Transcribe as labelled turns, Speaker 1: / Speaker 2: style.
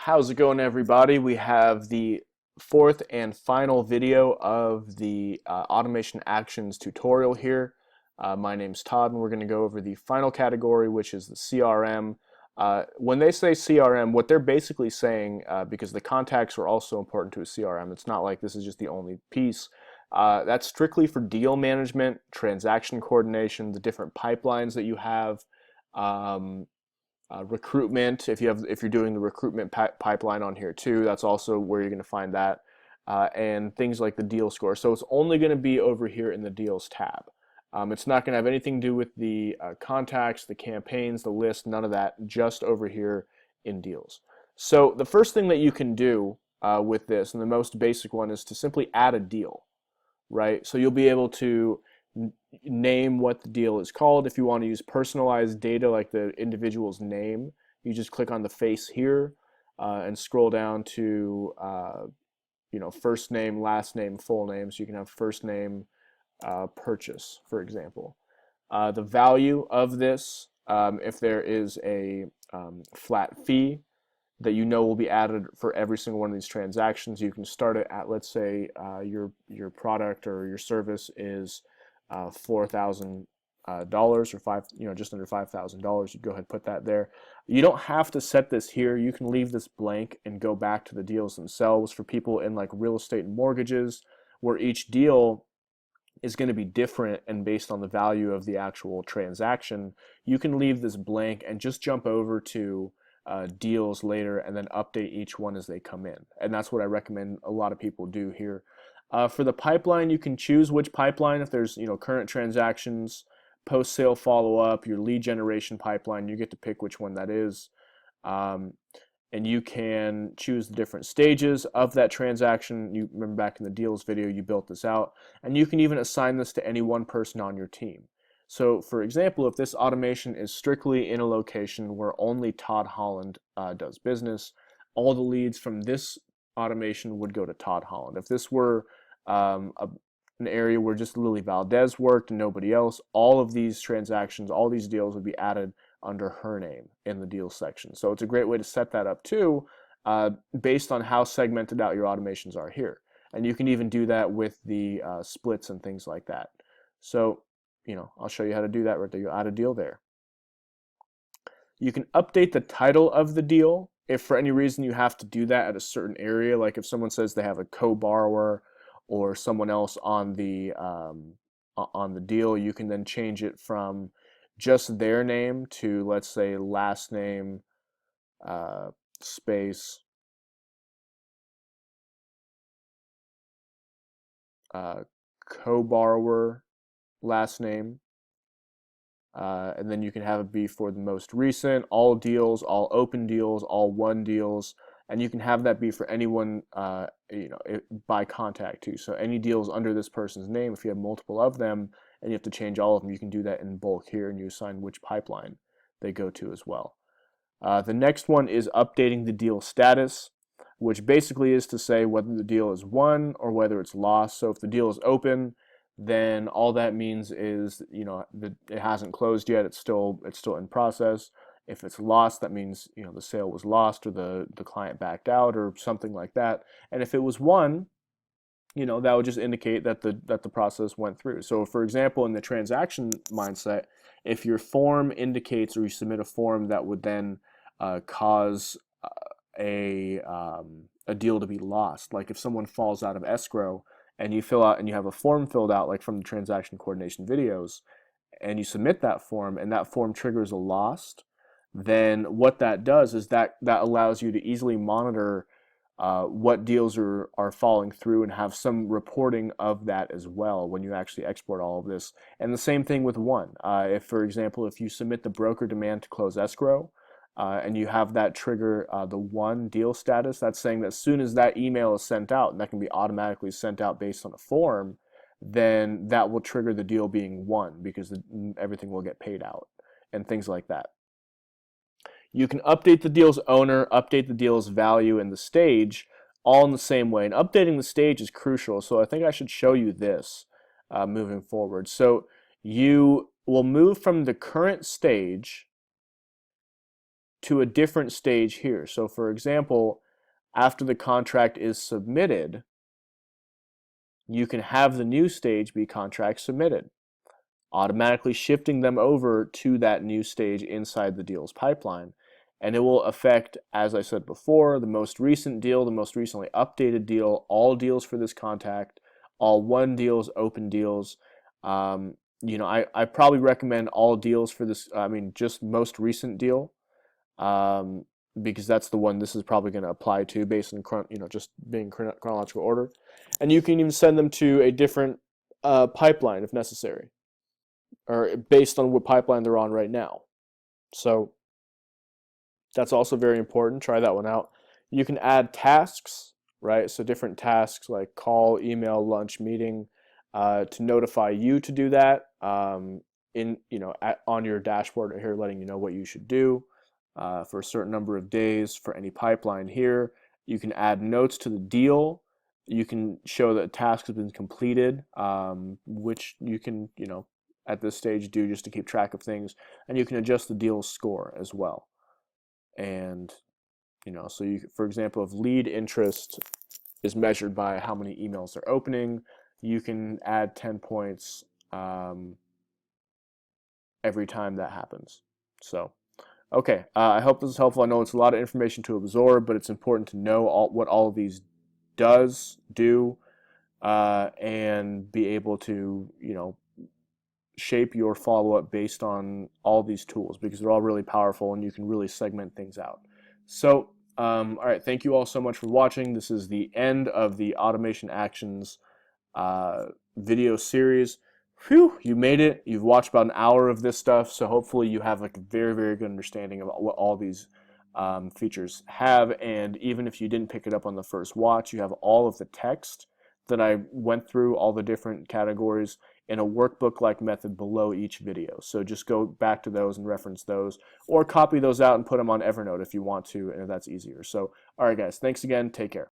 Speaker 1: How's it going, everybody? We have the fourth and final video of the automation actions tutorial here. My name's Todd, and we're going to go over the final category, which is the CRM. When they say CRM, what they're basically saying, because the contacts are also important to a CRM, it's not like this is just the only piece. That's strictly for deal management, transaction coordination, the different pipelines that you have. Recruitment, if you're doing the recruitment pipeline on here too, that's also where you're going to find that, and things like the deal score. So it's only going to be over here in the deals tab. It's not going to have anything to do with the contacts, the campaigns, the list, none of that, just over here in deals. So the first thing that you can do with this, and the most basic one, is to simply add a deal, right? So you'll be able to name what the deal is called. If you want to use personalized data like the individual's name, you just click on the face here and scroll down to first name, last name, full name. So you can have first name purchase, for example. The value of this, if there is a flat fee that you know will be added for every single one of these transactions, you can start it at, let's say, your product or your service is $4,000 or just under $5,000. You go ahead and put that there. You don't have to set this here. You can leave this blank and go back to the deals themselves. For people in like real estate and mortgages, where each deal is going to be different and based on the value of the actual transaction, you can leave this blank and just jump over to deals later and then update each one as they come in. And that's what I recommend a lot of people do here. For the pipeline, you can choose which pipeline. If there's current transactions, post-sale follow-up, your lead generation pipeline, you get to pick which one that is. And you can choose the different stages of that transaction. You remember back in the deals video, you built this out. And you can even assign this to any one person on your team. So for example, if this automation is strictly in a location where only Todd Holland does business, all the leads from this automation would go to Todd Holland. If this were an area where just Lily Valdez worked and nobody else, all of these transactions, all these deals would be added under her name in the deals section. So it's a great way to set that up too, based on how segmented out your automations are here. And you can even do that with the splits and things like that. So, I'll show you how to do that right there. You add a deal there. You can update the title of the deal if for any reason you have to do that at a certain area, like if someone says they have a co-borrower or someone else on the deal, you can then change it from just their name to, let's say, last name space co-borrower last name. And then you can have it be for the most recent, all deals, all open deals, all won deals, and you can have that be for anyone by contact too. So any deals under this person's name, if you have multiple of them and you have to change all of them, you can do that in bulk here, and you assign which pipeline they go to as well. The next one is updating the deal status, which basically is to say whether the deal is won or whether it's lost. So if the deal is open, then all that means is that it hasn't closed yet. It's still in process. If it's lost, that means the sale was lost or the client backed out or something like that. And if it was won, that would just indicate that the process went through. So for example, in the transaction mindset, if your form indicates, or you submit a form that would then cause a deal to be lost, like if someone falls out of escrow, and you fill out and you have a form filled out like from the transaction coordination videos, and you submit that form and that form triggers a lost, then what that does is that allows you to easily monitor what deals are falling through and have some reporting of that as well when you actually export all of this. And the same thing with one. If, for example, if you submit the broker demand to close escrow, and you have that trigger the won deal status, that's saying that as soon as that email is sent out, and that can be automatically sent out based on a form, then that will trigger the deal being won because everything will get paid out and things like that. You can update the deal's owner, update the deal's value, and the stage all in the same way. And updating the stage is crucial, so I think I should show you this moving forward. So you will move from the current stage to a different stage here. So for example, after the contract is submitted, you can have the new stage be contract submitted, automatically shifting them over to that new stage inside the deals pipeline. And it will affect, as I said before, the most recent deal, the most recently updated deal, all deals for this contact, all won deals, open deals. I probably recommend all deals for this, just most recent deal, um, because that's the one this is probably going to apply to based on, just being chronological order. And you can even send them to a different pipeline if necessary, or based on what pipeline they're on right now. So that's also very important. Try that one out. You can add tasks, right? So different tasks like call, email, lunch, meeting, to notify you to do that, on your dashboard here, letting you know what you should do for a certain number of days for any pipeline here. You can add notes to the deal. You can show that a task has been completed, which you can, at this stage do just to keep track of things. And you can adjust the deal score as well. And, so you, for example, if lead interest is measured by how many emails they're opening, you can add 10 points every time that happens. So, okay, I hope this is helpful. I know it's a lot of information to absorb, but it's important to know what all of these do, and be able to, shape your follow-up based on all these tools, because they're all really powerful and you can really segment things out. So, all right, thank you all so much for watching. This is the end of the Automation Actions video series. Phew, you made it. You've watched about an hour of this stuff, so hopefully you have like a very, very good understanding of what all these features have. And even if you didn't pick it up on the first watch, you have all of the text that I went through, all the different categories, in a workbook-like method below each video. So just go back to those and reference those, or copy those out and put them on Evernote if you want to, and if that's easier. So, all right, guys, thanks again. Take care.